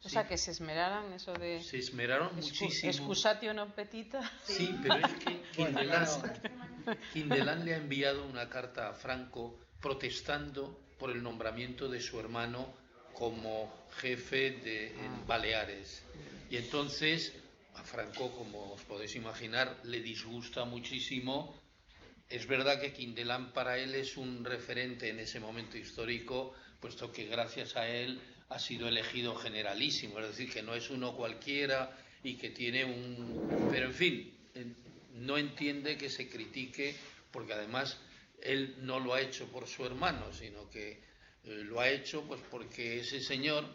O sea, que se esmeraran eso de... Se esmeraron muchísimo. Excusatio non petita. Sí, pero es que Quindelán le ha enviado una carta a Franco protestando por el nombramiento de su hermano como jefe de Baleares. Y entonces a Franco, como os podéis imaginar, le disgusta muchísimo. Es verdad que Quindelán para él es un referente en ese momento histórico, puesto que gracias a él ha sido elegido generalísimo, es decir, que no es uno cualquiera y que tiene un... Pero en fin, no entiende que se critique, porque además él no lo ha hecho por su hermano, sino que lo ha hecho pues porque ese señor,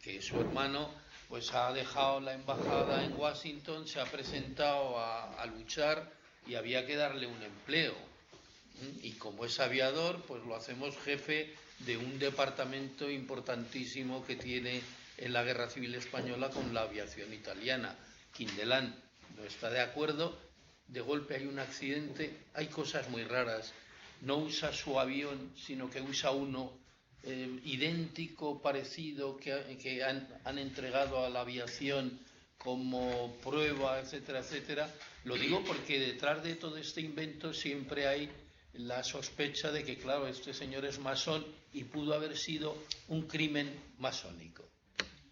que es su hermano, pues ha dejado la embajada en Washington, se ha presentado a luchar y había que darle un empleo. Y como es aviador, pues lo hacemos jefe de un departamento importantísimo que tiene en la Guerra Civil Española con la aviación italiana. Quindelán no está de acuerdo, de golpe hay un accidente, hay cosas muy raras. No usa su avión, sino que usa uno idéntico, parecido, que han entregado a la aviación como prueba, etcétera, etcétera. Lo digo porque detrás de todo este invento siempre hay la sospecha de que, claro, este señor es masón y pudo haber sido un crimen masónico.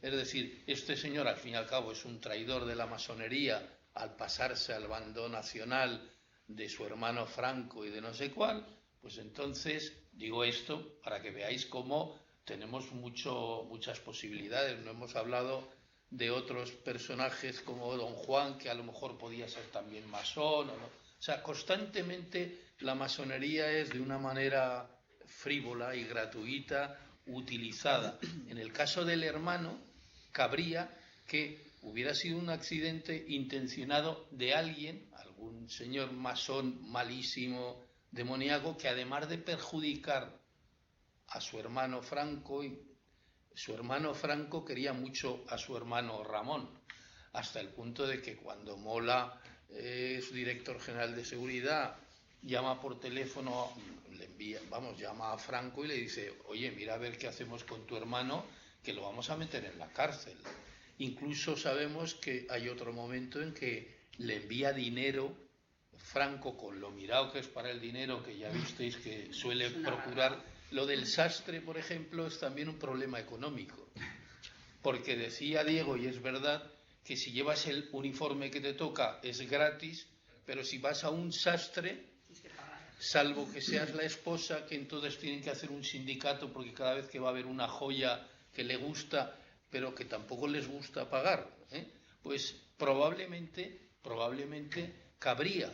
Es decir, este señor al fin y al cabo es un traidor de la masonería al pasarse al bando nacional de su hermano Franco y de no sé cuál. Pues entonces digo esto para que veáis cómo tenemos muchas posibilidades. No hemos hablado de otros personajes como Don Juan, que a lo mejor podía ser también masón. O sea, constantemente la masonería es de una manera frívola y gratuita utilizada. En el caso del hermano, cabría que hubiera sido un accidente intencionado de alguien, algún señor masón malísimo, demoníaco, que además de perjudicar a su hermano Franco, su hermano Franco quería mucho a su hermano Ramón, hasta el punto de que cuando Mola, su director general de seguridad, llama por teléfono, llama a Franco y le dice: oye, mira a ver qué hacemos con tu hermano, que lo vamos a meter en la cárcel. Incluso sabemos que hay otro momento en que le envía dinero Franco, con lo mirado que es para el dinero, que ya visteis que suele procurar. Lo del sastre, por ejemplo, es también un problema económico, porque decía Diego, y es verdad, que si llevas el uniforme que te toca es gratis, pero si vas a un sastre, salvo que seas la esposa, que entonces tienen que hacer un sindicato, porque cada vez que va a haber una joya que le gusta, pero que tampoco les gusta pagar, pues probablemente cabría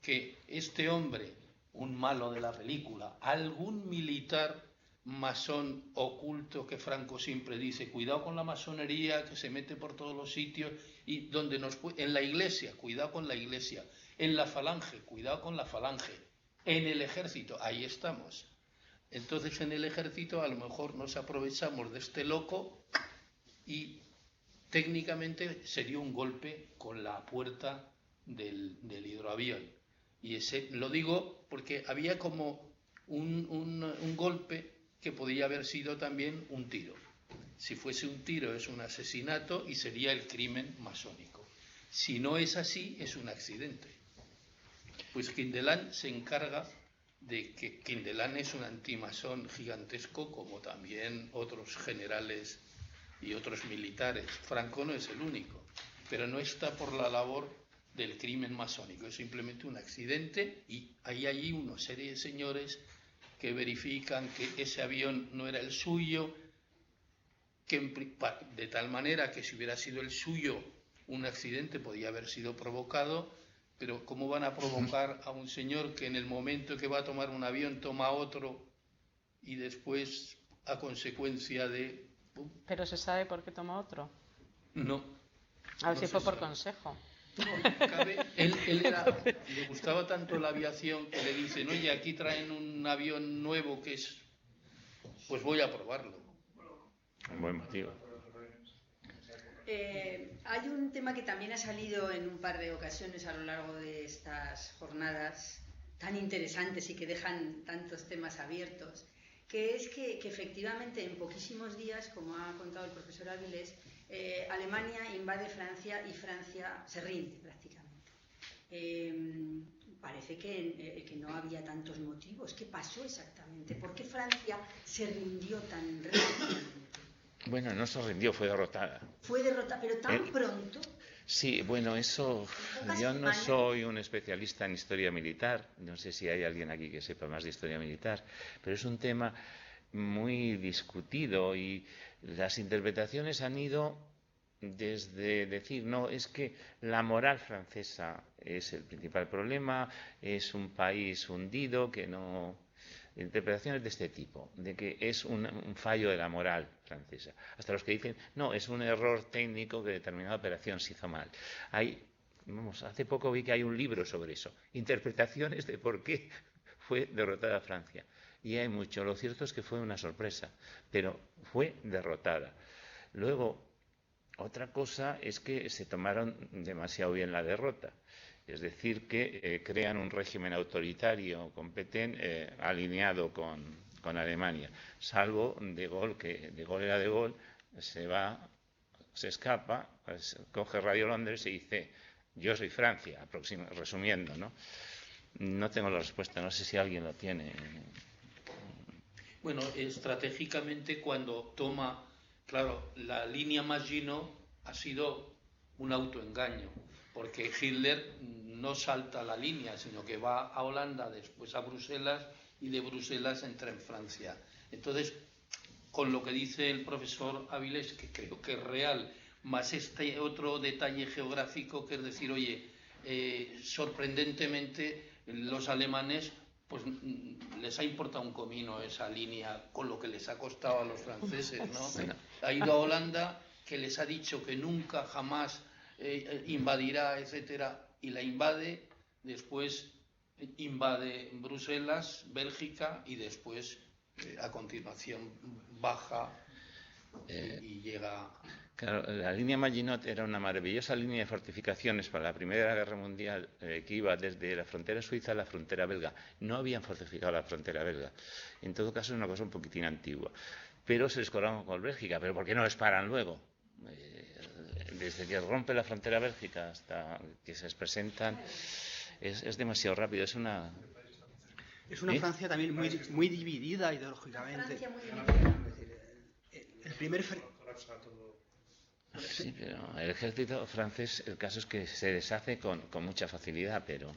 que este hombre, un malo de la película, algún militar masón oculto, que Franco siempre dice: cuidado con la masonería, que se mete por todos los sitios, y donde en la iglesia, cuidado con la iglesia, en la falange, cuidado con la falange, en el ejército, ahí estamos. Entonces en el ejército a lo mejor nos aprovechamos de este loco y técnicamente sería un golpe con la puerta del hidroavión. Y ese lo digo porque había como un golpe que podía haber sido también un tiro. Si fuese un tiro es un asesinato y sería el crimen masónico. Si no es así, es un accidente. Pues Quindelán se encarga de que Quindelán es un antimasón gigantesco, como también otros generales y otros militares. Franco no es el único, pero no está por la labor del crimen masónico, es simplemente un accidente, y hay allí una serie de señores que verifican que ese avión no era el suyo, de tal manera que si hubiera sido el suyo, un accidente podía haber sido provocado, pero ¿cómo van a provocar a un señor que en el momento que va a tomar un avión toma otro y después, a consecuencia de... ¿Pero se sabe por qué toma otro? No. A ver si fue por consejo. Él le gustaba tanto la aviación que le dicen: oye, aquí traen un avión nuevo que es... pues voy a probarlo. Un buen motivo. Hay un tema que también ha salido en un par de ocasiones a lo largo de estas jornadas tan interesantes y que dejan tantos temas abiertos, que es que efectivamente en poquísimos días, como ha contado el profesor Áviles, Alemania invade Francia y Francia se rinde prácticamente. Parece que no había tantos motivos. ¿Qué pasó exactamente? ¿Por qué Francia se rindió tan rápidamente? Bueno, no se rindió, fue derrotada. Fue derrotada, pero tan pronto. Sí, bueno, eso... Yo no soy un especialista en historia militar, no sé si hay alguien aquí que sepa más de historia militar, pero es un tema muy discutido y las interpretaciones han ido desde decir, no, es que la moral francesa es el principal problema, es un país hundido, que no... Interpretaciones de este tipo, de que es un fallo de la moral francesa. Hasta los que dicen, no, es un error técnico que determinada operación se hizo mal. Hace poco vi que hay un libro sobre eso, interpretaciones de por qué fue derrotada Francia. Y hay mucho. Lo cierto es que fue una sorpresa, pero fue derrotada. Luego, otra cosa es que se tomaron demasiado bien la derrota. Es decir, que crean un régimen autoritario con Petén alineado con Alemania, salvo De Gaulle, que De Gaulle era De Gaulle, se escapa, coge Radio Londres y dice, yo soy Francia, resumiendo, ¿no? No tengo la respuesta, no sé si alguien lo tiene. Bueno, estratégicamente cuando toma, claro, la línea Maginot ha sido un autoengaño, porque Hitler no salta la línea, sino que va a Holanda, después a Bruselas y de Bruselas entra en Francia. Entonces, con lo que dice el profesor Avilés, que creo que es real, más este otro detalle geográfico, que es decir, oye, sorprendentemente los alemanes pues les ha importado un comino esa línea, con lo que les ha costado a los franceses, ¿no? Bueno. Ha ido a Holanda, que les ha dicho que nunca, jamás invadirá, etcétera, y la invade, después invade Bruselas, Bélgica, y después, a continuación, baja y llega... Claro, la línea Maginot era una maravillosa línea de fortificaciones para la Primera Guerra Mundial que iba desde la frontera suiza a la frontera belga. No habían fortificado la frontera belga. En todo caso, es una cosa un poquitín antigua. Pero se les colaron con Bélgica. ¿Pero por qué no les paran luego? Desde que rompe la frontera bélgica hasta que se presentan, es demasiado rápido. Es una Francia también muy dividida ideológicamente. Francia muy dividida. El primer... Sí, pero el ejército francés, el caso es que se deshace con mucha facilidad, pero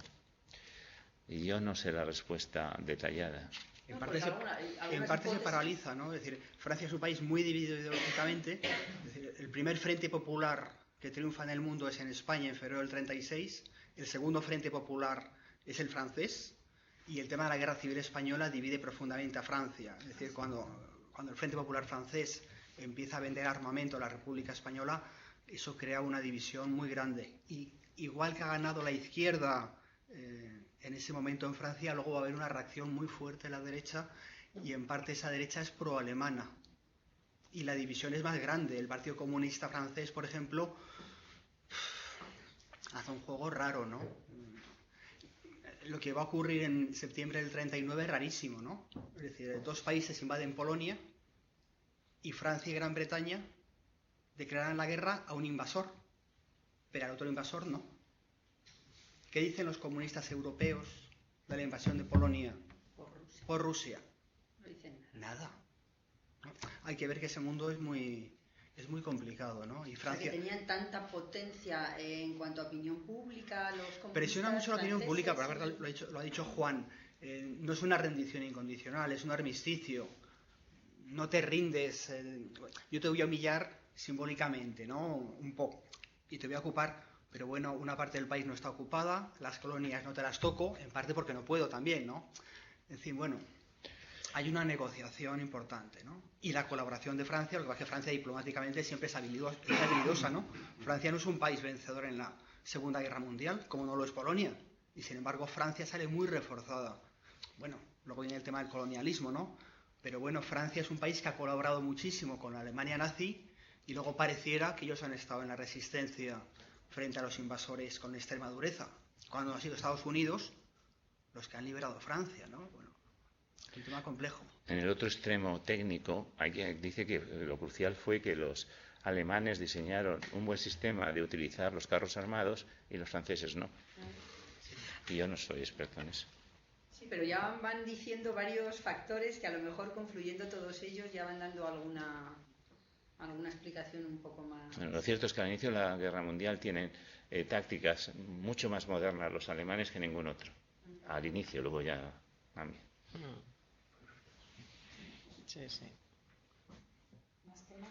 yo no sé la respuesta detallada. En parte se paraliza, ¿no? Es decir, Francia es un país muy dividido ideológicamente. Es decir, el primer frente popular que triunfa en el mundo es en España en febrero del 36. El segundo frente popular es el francés. Y el tema de la guerra civil española divide profundamente a Francia. Es decir, cuando el Frente Popular francés empieza a vender armamento a la República Española, eso crea una división muy grande. Y igual que ha ganado la izquierda en ese momento en Francia, luego va a haber una reacción muy fuerte en la derecha, y en parte esa derecha es pro-alemana. Y la división es más grande. El Partido Comunista francés, por ejemplo, hace un juego raro, ¿no? Lo que va a ocurrir en septiembre del 39 es rarísimo, ¿no? Es decir, dos países invaden Polonia y Francia y Gran Bretaña declaran la guerra a un invasor, pero al otro invasor no. ¿Qué dicen los comunistas europeos de la invasión de Polonia por Rusia? No dicen nada. Nada. ¿No? Hay que ver que ese mundo es muy complicado, ¿no? Y Francia... O sea, que tenían tanta potencia en cuanto a opinión pública, los comunistas Presiona mucho la opinión pública, pero franceses, lo ha dicho Juan, no es una rendición incondicional, es un armisticio. No te rindes, yo te voy a humillar simbólicamente, ¿no? Un poco, y te voy a ocupar, pero bueno, una parte del país no está ocupada, las colonias no te las toco, en parte porque no puedo también, ¿no? En fin, bueno, hay una negociación importante, ¿no? Y la colaboración de Francia, lo que pasa es que Francia diplomáticamente siempre es habilidosa, ¿no? Francia no es un país vencedor en la Segunda Guerra Mundial, como no lo es Polonia, y sin embargo Francia sale muy reforzada. Bueno, luego viene el tema del colonialismo, ¿no? Pero bueno, Francia es un país que ha colaborado muchísimo con la Alemania nazi, y luego pareciera que ellos han estado en la resistencia frente a los invasores con extrema dureza, cuando han sido Estados Unidos los que han liberado a Francia, ¿no? Bueno, es un tema complejo. En el otro extremo técnico, dice que lo crucial fue que los alemanes diseñaron un buen sistema de utilizar los carros armados y los franceses no. Y yo no soy experto en eso. Sí, pero ya van diciendo varios factores que a lo mejor confluyendo todos ellos ya van dando alguna explicación un poco más... Bueno, lo cierto es que al inicio de la Guerra Mundial tienen tácticas mucho más modernas los alemanes que ningún otro. Al inicio, luego ya cambia. Sí, sí. ¿Más temas?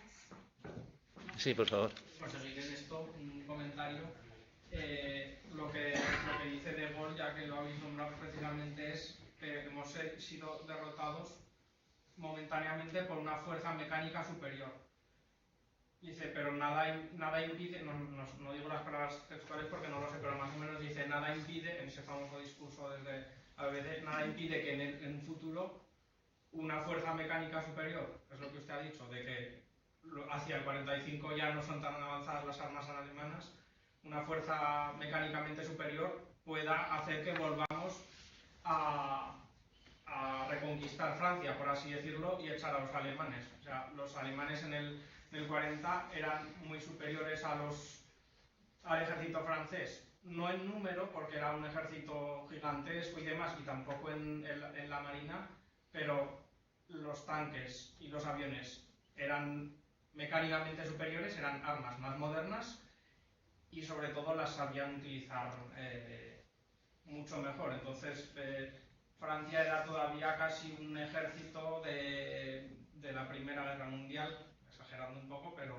Sí, por favor. Por seguir en esto, un comentario. Lo que dice De Gaulle, ya que lo habéis nombrado precisamente, es que hemos sido derrotados momentáneamente por una fuerza mecánica superior. Dice, pero nada impide, no digo las palabras textuales porque no lo sé, pero más o menos dice, nada impide, en ese famoso discurso desde ABC, nada impide que en un futuro una fuerza mecánica superior, es lo que usted ha dicho, de que hacia el 45 ya no son tan avanzadas las armas alemanas, una fuerza mecánicamente superior pueda hacer que volvamos a reconquistar Francia, por así decirlo, y echar a los alemanes. O sea, los alemanes en el 40 eran muy superiores al ejército francés. No en número, porque era un ejército gigantesco y demás, y tampoco en la marina, pero los tanques y los aviones eran mecánicamente superiores, eran armas más modernas y sobre todo las sabían utilizar mucho mejor. Entonces Francia era todavía casi un ejército de la Primera Guerra Mundial, exagerando un poco, pero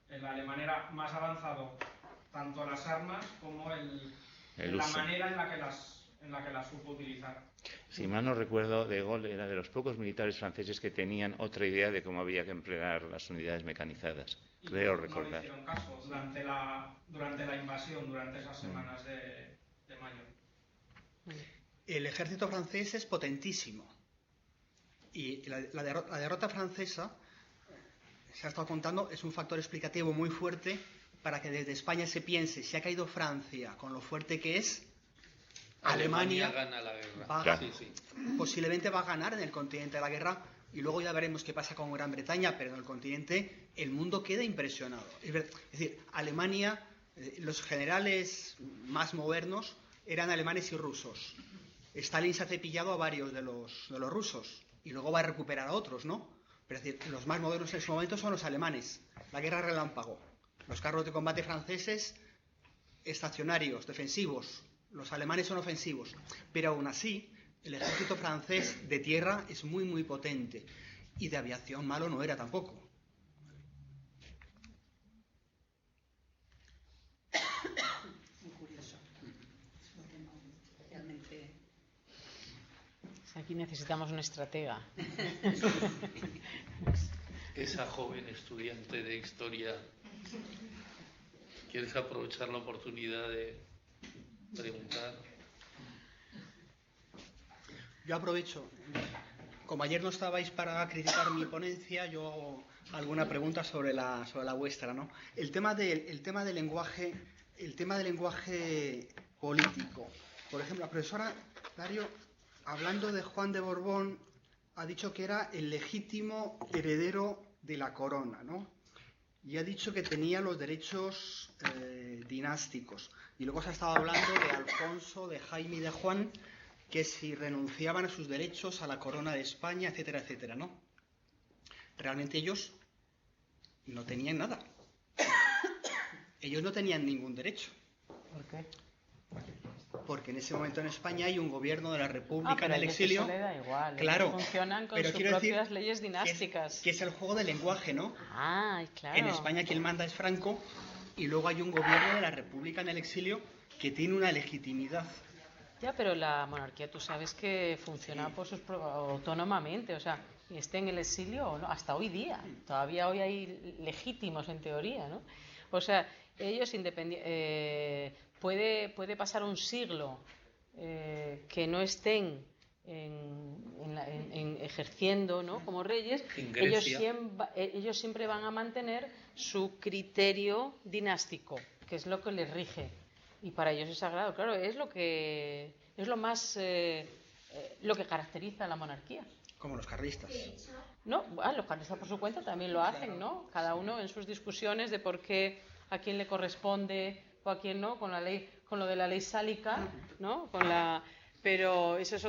el alemán era más avanzado tanto las armas como la manera en la que las supo utilizar. Si mal no recuerdo, De Gaulle era de los pocos militares franceses que tenían otra idea de cómo había que emplear las unidades mecanizadas. Creo recordar. No le hicieron caso durante la invasión, durante esas semanas de mayo. El ejército francés es potentísimo. Y la derrota francesa, se ha estado contando, es un factor explicativo muy fuerte para que desde España se piense, si ha caído Francia con lo fuerte que es, Alemania gana la guerra. Posiblemente va a ganar en el continente de la guerra y luego ya veremos qué pasa con Gran Bretaña, pero en el continente el mundo queda impresionado. Es decir, Alemania, los generales más modernos eran alemanes y rusos. Stalin se ha cepillado a varios de los rusos y luego va a recuperar a otros, ¿no? Pero es decir, los más modernos en ese momento son los alemanes. La guerra relámpago. Los carros de combate franceses estacionarios, defensivos. Los alemanes son ofensivos. Pero aún así, el ejército francés de tierra es muy, muy potente. Y de aviación malo no era tampoco. Muy curioso. Es un tema realmente... Aquí necesitamos un estratega. Esa joven estudiante de historia, ¿quieres aprovechar la oportunidad de preguntar? Yo aprovecho. Como ayer no estabais para criticar mi ponencia, yo alguna pregunta sobre la vuestra, ¿no? El tema del lenguaje político. Por ejemplo, la profesora Dario, hablando de Juan de Borbón, ha dicho que era el legítimo heredero de la corona, ¿no? Y ha dicho que tenía los derechos dinásticos. Y luego se ha estado hablando de Alfonso, de Jaime y de Juan, que si renunciaban a sus derechos a la corona de España, etcétera, etcétera, ¿no? Realmente ellos no tenían nada. Ellos no tenían ningún derecho. ¿Por qué? Porque en ese momento en España hay un gobierno de la República en el ellos exilio. eso le da igual. Claro, Ellos funcionan con pero sus quiero propias decir leyes dinásticas. que es el juego del lenguaje, ¿no? Ah, claro. En España quien manda es Franco y luego hay un gobierno de la República en el exilio que tiene una legitimidad. Ya, pero la monarquía tú sabes que funciona por autónomamente, o sea, y esté en el exilio o no, hasta hoy día. Todavía hoy hay legítimos en teoría, ¿no? O sea, ellos puede pasar un siglo que no estén ejerciendo, ¿no?, como reyes. Ellos siempre van a mantener su criterio dinástico, que es lo que les rige. Y para ellos es sagrado, claro, es lo que caracteriza a la monarquía. Como los carlistas. No, los carlistas por su cuenta también lo hacen, ¿no? Cada uno en sus discusiones de por qué, a quién le corresponde o a quién no, con la ley, con lo de la ley sálica, ¿no? Pero eso es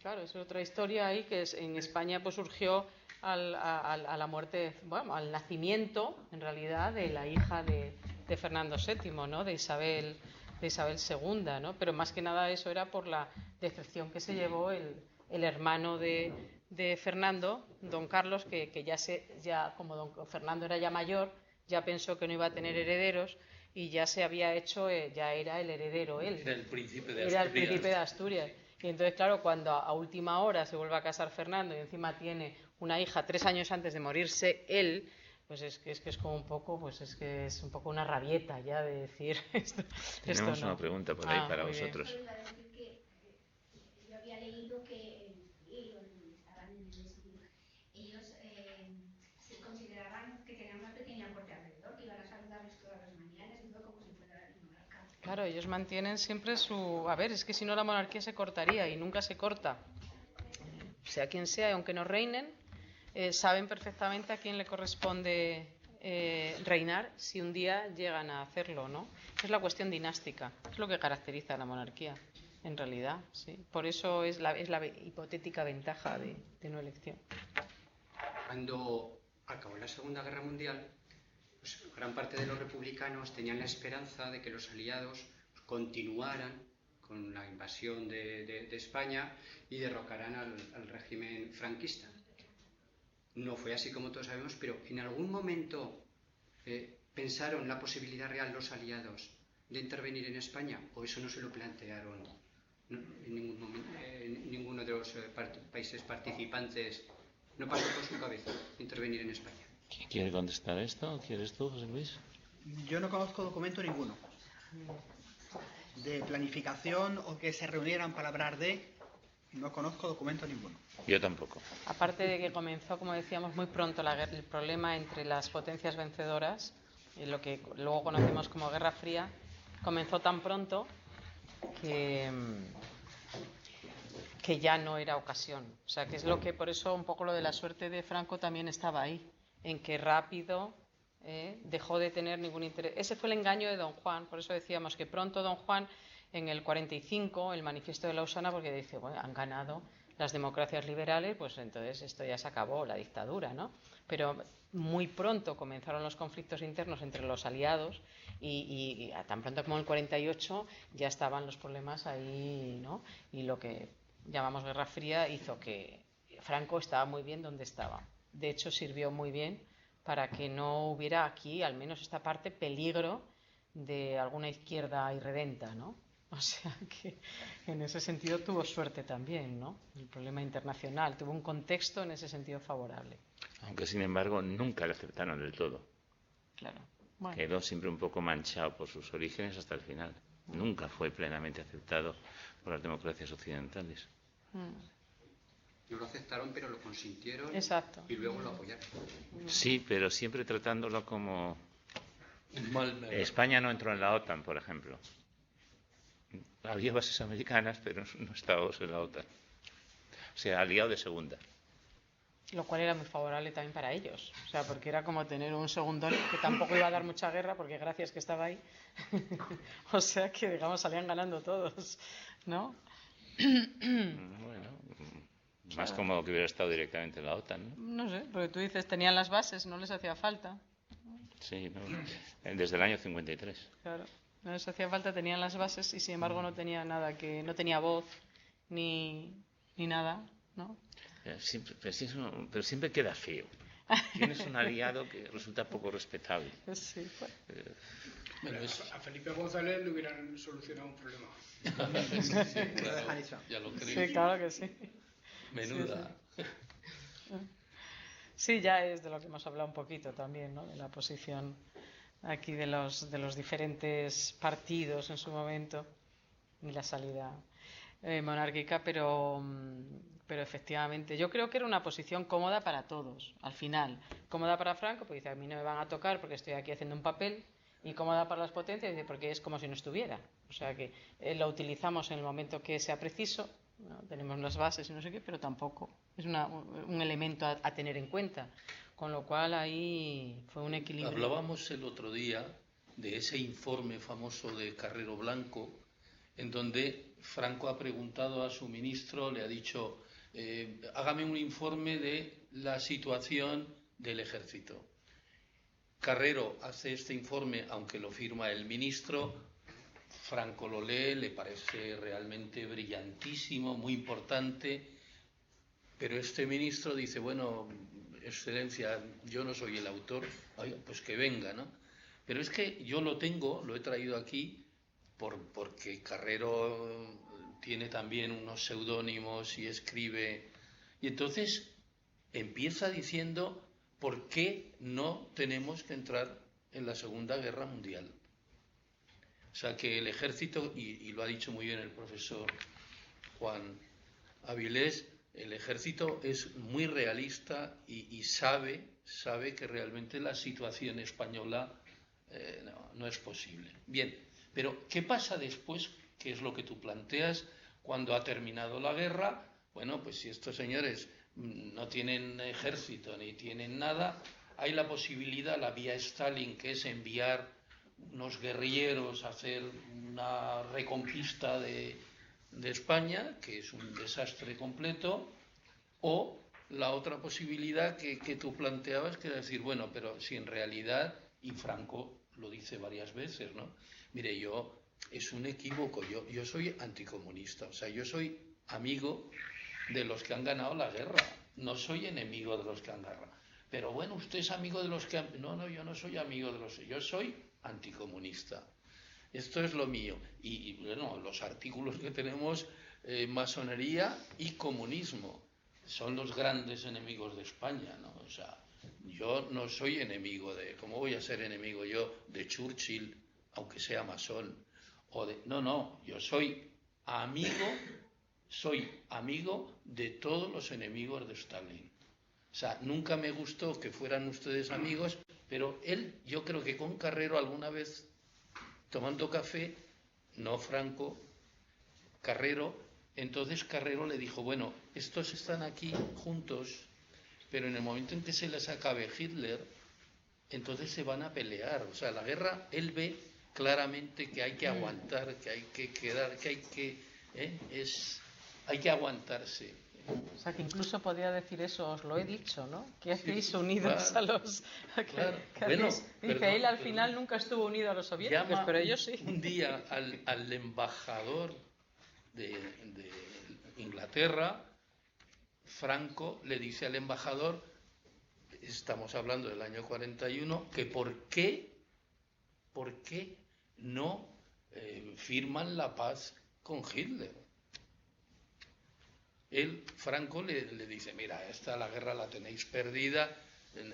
claro, es otra historia ahí que en España pues surgió a la muerte, bueno, al nacimiento, en realidad, de la hija de Fernando VII, ¿no? De Isabel II, ¿no? Pero más que nada eso era por la decepción que se llevó el hermano de Fernando, don Carlos, que ya como don Fernando era ya mayor, ya pensó que no iba a tener herederos y ya se había hecho, ya era el heredero él. Era el príncipe de Asturias. Era el príncipe de Asturias. Y entonces, claro, cuando a última hora se vuelve a casar Fernando y encima tiene una hija 3 años antes de morirse él, pues es que es como un poco, pues es que es un poco una rabieta ya de decir esto. Tenemos no. una pregunta por ahí para vosotros. Yo había leído que ellos se consideraban que tenían una pequeña corte alrededor, que iban a saludarles todas las mañanas y todo como si fuera el monarca. Claro, ellos mantienen siempre su... A ver, es que si no la monarquía se cortaría y nunca se corta. Sea quien sea, aunque no reinen, saben perfectamente a quién le corresponde reinar si un día llegan a hacerlo, ¿no? Es la cuestión dinástica, es lo que caracteriza a la monarquía, en realidad, sí. Por eso es la hipotética ventaja de no elección. Cuando acabó la Segunda Guerra Mundial, pues gran parte de los republicanos tenían la esperanza de que los aliados continuaran con la invasión de España y derrocaran al régimen franquista. No fue así, como todos sabemos, pero en algún momento pensaron la posibilidad real los aliados de intervenir en España, o eso no se lo plantearon en ningún momento, ninguno de los países participantes. No pasó por su cabeza intervenir en España. ¿Quién quiere contestar esto? ¿Quieres tú, José Luis? Yo no conozco documento ninguno de planificación o que se reunieran para hablar de... No conozco documento ninguno. Yo tampoco. Aparte de que comenzó, como decíamos, muy pronto el problema entre las potencias vencedoras, lo que luego conocemos como Guerra Fría, comenzó tan pronto que ya no era ocasión. O sea, que es lo que, por eso un poco lo de la suerte de Franco también estaba ahí, en que rápido dejó de tener ningún interés. Ese fue el engaño de don Juan, por eso decíamos que pronto don Juan, en el 45, el manifiesto de Lausana, porque dice, bueno, han ganado las democracias liberales, pues entonces esto ya se acabó, la dictadura, ¿no? Pero muy pronto comenzaron los conflictos internos entre los aliados y tan pronto como el 48 ya estaban los problemas ahí, ¿no? Y lo que llamamos Guerra Fría hizo que Franco estaba muy bien donde estaba. De hecho, sirvió muy bien para que no hubiera aquí, al menos esta parte, peligro de alguna izquierda irredenta, ¿no? O sea que en ese sentido tuvo suerte también, ¿no? El problema internacional tuvo un contexto en ese sentido favorable. Aunque sin embargo nunca le aceptaron del todo. Claro. Bueno. Quedó siempre un poco manchado por sus orígenes hasta el final. Nunca fue plenamente aceptado por las democracias occidentales. No lo aceptaron, pero lo consintieron. Exacto. Y luego lo apoyaron. Sí, pero siempre tratándolo como... España no entró en la OTAN, por ejemplo. Había bases americanas, pero no estábamos en la OTAN. O sea, aliado de segunda. Lo cual era muy favorable también para ellos. O sea, porque era como tener un segundón que tampoco iba a dar mucha guerra, porque gracias que estaba ahí. O sea que, digamos, salían ganando todos, ¿no? Bueno, más cómodo que hubiera estado directamente en la OTAN, ¿no? No sé, porque tú dices, tenían las bases, no les hacía falta. Sí, no, desde el año 53. Claro, no les hacía falta, tenían las bases y sin embargo no tenía nada, no tenía voz ni nada, ¿no? Pero siempre queda feo. Tienes un aliado que resulta poco respetable. Sí, pues. Bueno, a Felipe González le hubieran solucionado un problema. Claro, ya lo creo. Sí, claro que sí. Menuda. Sí, ya es de lo que hemos hablado un poquito también, ¿no? De la posición aquí de los diferentes partidos en su momento y la salida monárquica, pero efectivamente yo creo que era una posición cómoda para todos, al final. Cómoda para Franco, porque dice, a mí no me van a tocar porque estoy aquí haciendo un papel, y cómoda para las potencias, dice, porque es como si no estuviera. O sea que lo utilizamos en el momento que sea preciso, ¿no? Tenemos las bases y no sé qué, pero tampoco es un elemento a tener en cuenta. Con lo cual ahí fue un equilibrio. Hablábamos el otro día de ese informe famoso de Carrero Blanco, en donde Franco ha preguntado a su ministro, le ha dicho, hágame un informe de la situación del ejército. Carrero hace este informe, aunque lo firma el ministro, Franco lo lee, le parece realmente brillantísimo, muy importante, pero este ministro dice, bueno, Excelencia, yo no soy el autor, pues que venga, ¿no? Pero es que yo lo he traído aquí porque Carrero tiene también unos seudónimos y escribe, y entonces empieza diciendo por qué no tenemos que entrar en la Segunda Guerra Mundial. O sea que el ejército, y lo ha dicho muy bien el profesor Juan Avilés, el ejército es muy realista y sabe que realmente la situación española no es posible. Bien, pero ¿qué pasa después? ¿Qué es lo que tú planteas cuando ha terminado la guerra? Bueno, pues si estos señores no tienen ejército ni tienen nada, hay la posibilidad, la vía Stalin, que es enviar unos guerrilleros a hacer una reconquista de España, que es un desastre completo, o la otra posibilidad que tú planteabas, que es decir, bueno, pero si en realidad, y Franco lo dice varias veces, ¿no? Mire, es un equívoco, yo soy anticomunista, o sea, yo soy amigo de los que han ganado la guerra, no soy enemigo de los que han ganado. Pero bueno, usted es amigo de los que han... No, yo no soy amigo de los... Yo soy anticomunista. Esto es lo mío. Y bueno, los artículos que tenemos, masonería y comunismo, son los grandes enemigos de España, ¿no? O sea, yo no soy enemigo de... ¿Cómo voy a ser enemigo yo de Churchill, aunque sea masón? No, yo soy amigo de todos los enemigos de Stalin. O sea, nunca me gustó que fueran ustedes amigos, pero yo creo que con Carrero alguna vez, tomando café, no Franco, entonces Carrero le dijo, bueno, estos están aquí juntos, pero en el momento en que se les acabe Hitler, entonces se van a pelear. O sea, la guerra, él ve claramente que hay que aguantar, que hay que quedar, que hay que aguantarse. O sea, que incluso podría decir eso, os lo he dicho, ¿no? Que hacéis unidos a los... Claro. Dice, él al final nunca estuvo unido a los soviéticos, pero ellos sí. Un día al embajador de Inglaterra, Franco le dice al embajador, estamos hablando del año 41, que por qué no firman la paz con Hitler. Franco le dice, mira, la guerra la tenéis perdida,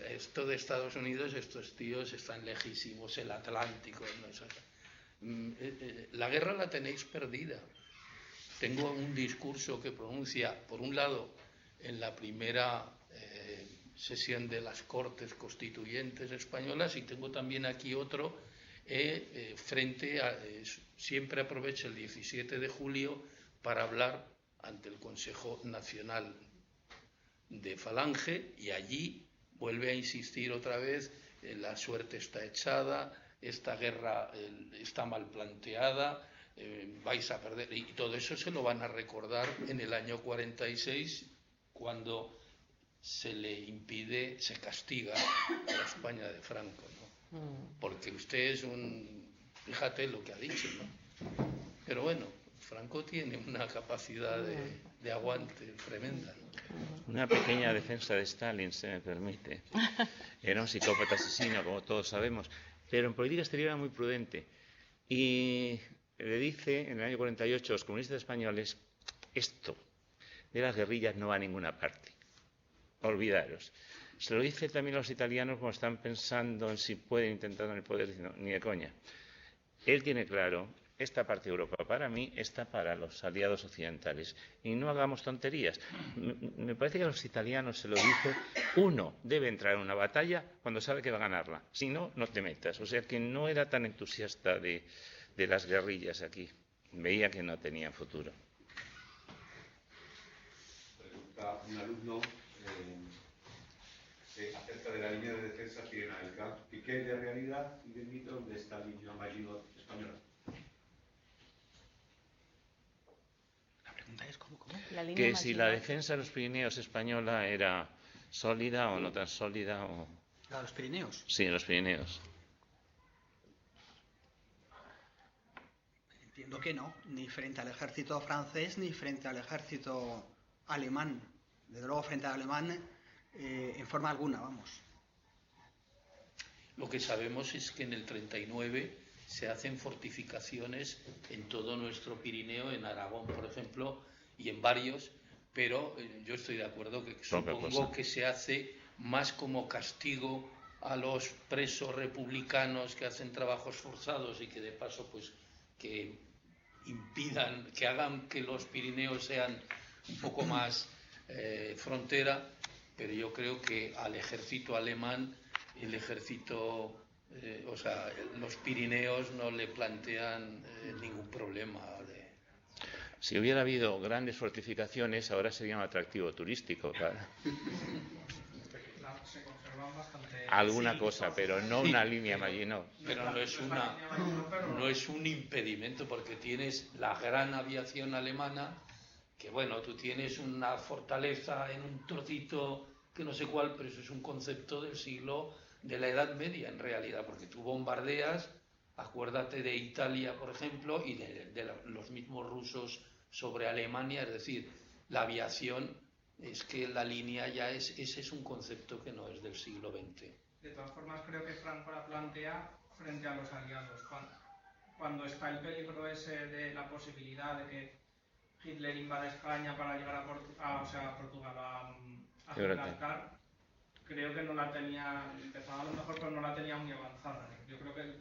esto de Estados Unidos, estos tíos están lejísimos, el Atlántico, la guerra la tenéis perdida. Tengo un discurso que pronuncia, por un lado, en la primera sesión de las Cortes Constituyentes Españolas, y tengo también aquí otro, siempre aprovecho el 17 de julio para hablar ante el Consejo Nacional de Falange, y allí vuelve a insistir otra vez, la suerte está echada, esta guerra está mal planteada, vais a perder, y todo eso se lo van a recordar en el año 46, cuando se castiga a la España de Franco, ¿no? Porque usted es fíjate lo que ha dicho, ¿no? Pero bueno, Franco tiene una capacidad de aguante tremenda, ¿no? Una pequeña defensa de Stalin, se me permite. Era un psicópata asesino, como todos sabemos, pero en política exterior era muy prudente. Y le dice, en el año 48, a los comunistas españoles, esto de las guerrillas no va a ninguna parte. Olvidaros. Se lo dice también a los italianos cuando están pensando en si pueden intentar en el poder, diciendo, ni de coña. Él tiene claro, esta parte de Europa para mí está para los aliados occidentales. Y no hagamos tonterías. Me parece que a los italianos se lo dice, uno debe entrar en una batalla cuando sabe que va a ganarla. Si no, no te metas. O sea que no era tan entusiasta de las guerrillas aquí. Veía que no tenían futuro. pregunta un alumno acerca de la línea de defensa pirenaica y qué de realidad y de mito de esta línea Maginot española. La pregunta es ¿cómo? Que si la defensa de los Pirineos española era sólida o no tan sólida o... ¿La de los Pirineos? Sí, los Pirineos. Entiendo que no, ni frente al ejército francés ni frente al ejército alemán. Desde luego frente al alemán en forma alguna, vamos. Lo que sabemos es que en el 39 se hacen fortificaciones en todo nuestro Pirineo, en Aragón, por ejemplo, y en varios, pero yo estoy de acuerdo que supongo que se hace más como castigo a los presos republicanos que hacen trabajos forzados y que de paso pues que impidan, que hagan que los Pirineos sean un poco más frontera, pero yo creo que al ejército alemán, el ejército, los Pirineos no le plantean ningún problema. Si hubiera habido grandes fortificaciones, ahora sería un atractivo turístico, claro. Se conservan bastante. Alguna cosa, pero no una línea Maginot. Pero no es un impedimento, porque tienes la gran aviación alemana, que bueno, tú tienes una fortaleza en un trocito que no sé cuál, pero eso es un concepto de la Edad Media en realidad, porque tú bombardeas, acuérdate de Italia, por ejemplo, y de los mismos rusos sobre Alemania, es decir, la aviación es que la línea ya ese es un concepto que no es del siglo XX. De todas formas, creo que Franco la plantea frente a los aliados. Cuando está el peligro ese de la posibilidad de que Hitler invada España para llegar a Portugal, a Gibraltar, creo que no la tenía, empezaba a lo mejor, pero no la tenía muy avanzada. Yo creo que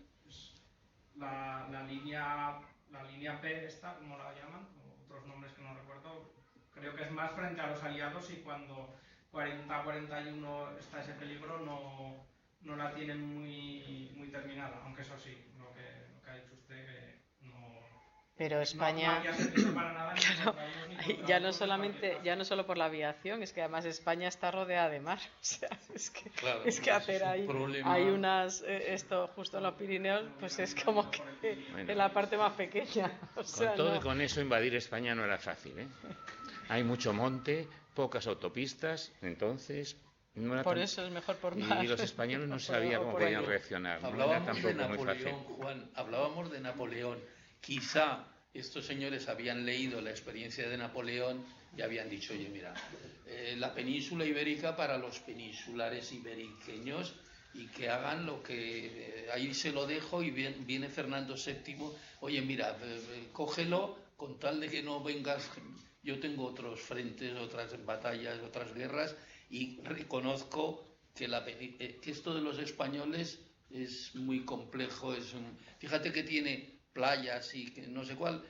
la línea P, esta, como la llaman, otros nombres que no recuerdo, creo que es más frente a los aliados, y cuando 40-41 está ese peligro no la tienen muy terminada, aunque eso sí, lo que ha dicho usted, que no... Pero España, claro, ya no solo por la aviación, es que además España está rodeada de mar, o sea, es que hacer ahí hay unas, esto justo en los Pirineos, pues es como que en la parte más pequeña. O sea, con todo y con eso invadir España no era fácil, ¿eh? Hay mucho monte, pocas autopistas, entonces... No era por eso es mejor por mar. Y los españoles no sabían cómo podían reaccionar. Hablábamos de Napoleón, Juan, hablábamos de Napoleón. Quizá estos señores habían leído la experiencia de Napoleón y habían dicho, oye, mira, la península ibérica para los peninsulares iberiqueños, y que hagan lo que... ahí se lo dejo, y viene Fernando VII, oye, mira, cógelo con tal de que no vengas... Yo tengo otros frentes, otras batallas, otras guerras, y reconozco que esto de los españoles es muy complejo. Fíjate que tiene playas y que no sé cuál,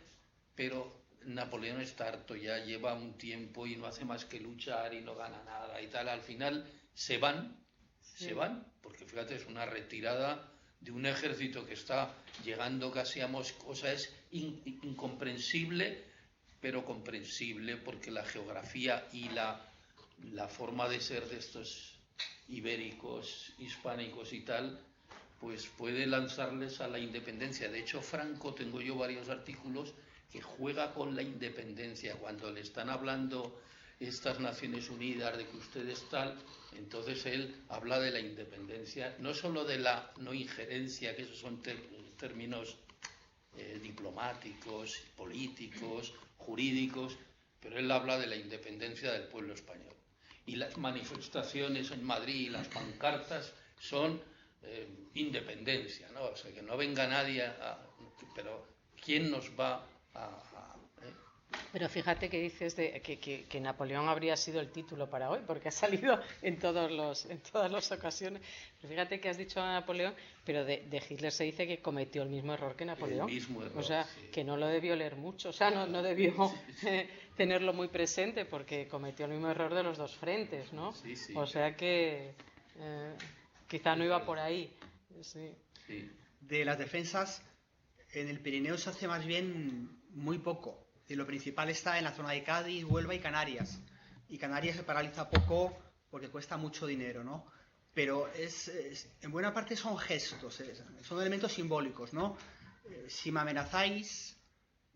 pero Napoleón está harto ya, lleva un tiempo y no hace más que luchar y no gana nada y tal. Al final se van, porque fíjate, es una retirada de un ejército que está llegando casi a Moscú. O sea, es incomprensible, pero comprensible, porque la geografía y la forma de ser de estos ibéricos, hispánicos y tal, pues puede lanzarles a la independencia. De hecho, Franco, tengo yo varios artículos, que juega con la independencia. Cuando le están hablando estas Naciones Unidas de que ustedes tal, entonces él habla de la independencia, no solo de la no injerencia, que esos son términos diplomáticos, políticos, jurídicos, pero él habla de la independencia del pueblo español. Y las manifestaciones en Madrid, las pancartas, son independencia, ¿no? O sea, que no venga nadie pero ¿quién nos va Pero fíjate que dices que Napoleón habría sido el título para hoy, porque ha salido en todas las ocasiones. Pero fíjate que has dicho a Napoleón, pero de Hitler se dice que cometió el mismo error que Napoleón. El mismo error, o sea, sí. Que no lo debió leer mucho, o sea, no debió tenerlo muy presente, porque cometió el mismo error de los dos frentes, ¿no? Sí, sí. O sea que quizá no iba por ahí. Sí. Sí. De las defensas, en el Pirineo se hace más bien muy poco. Y lo principal está en la zona de Cádiz, Huelva y Canarias. y Canarias se paraliza poco porque cuesta mucho dinero, ¿no? Pero en buena parte son gestos, son elementos simbólicos, ¿no? Si me amenazáis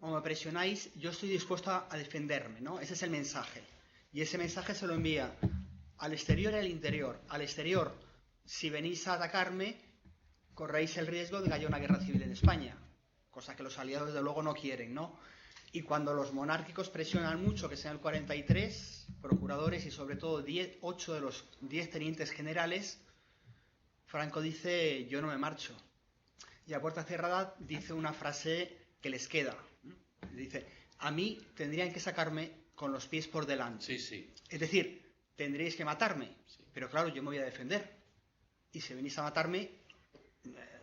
o me presionáis, yo estoy dispuesto a defenderme, ¿no? Ese es el mensaje. Y ese mensaje se lo envía al exterior y al interior. Al exterior, si venís a atacarme, corréis el riesgo de que haya una guerra civil en España, cosa que los aliados desde luego no quieren, ¿no? Y cuando los monárquicos presionan mucho, que sean el 43 procuradores y sobre todo 8 de los 10 tenientes generales, Franco dice: yo no me marcho. Y a puerta cerrada dice una frase que les queda. Dice: a mí tendrían que sacarme con los pies por delante. Sí, sí. Es decir, tendréis que matarme, pero claro, yo me voy a defender. Y si venís a matarme,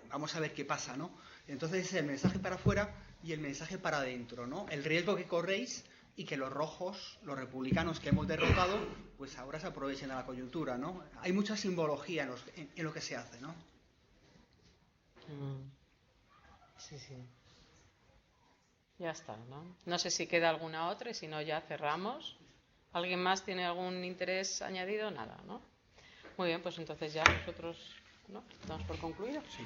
vamos a ver qué pasa, ¿no? Entonces es el mensaje para afuera y el mensaje para adentro, ¿no? El riesgo que corréis y que los rojos, los republicanos que hemos derrotado, pues ahora se aprovechen de la coyuntura, ¿no? Hay mucha simbología en lo que se hace, ¿no? Sí, sí. Ya está, ¿no? No sé si queda alguna otra y si no ya cerramos. ¿Alguien más tiene algún interés añadido? Nada, ¿no? Muy bien, pues entonces ya nosotros, ¿no? Damos por concluido. Sí.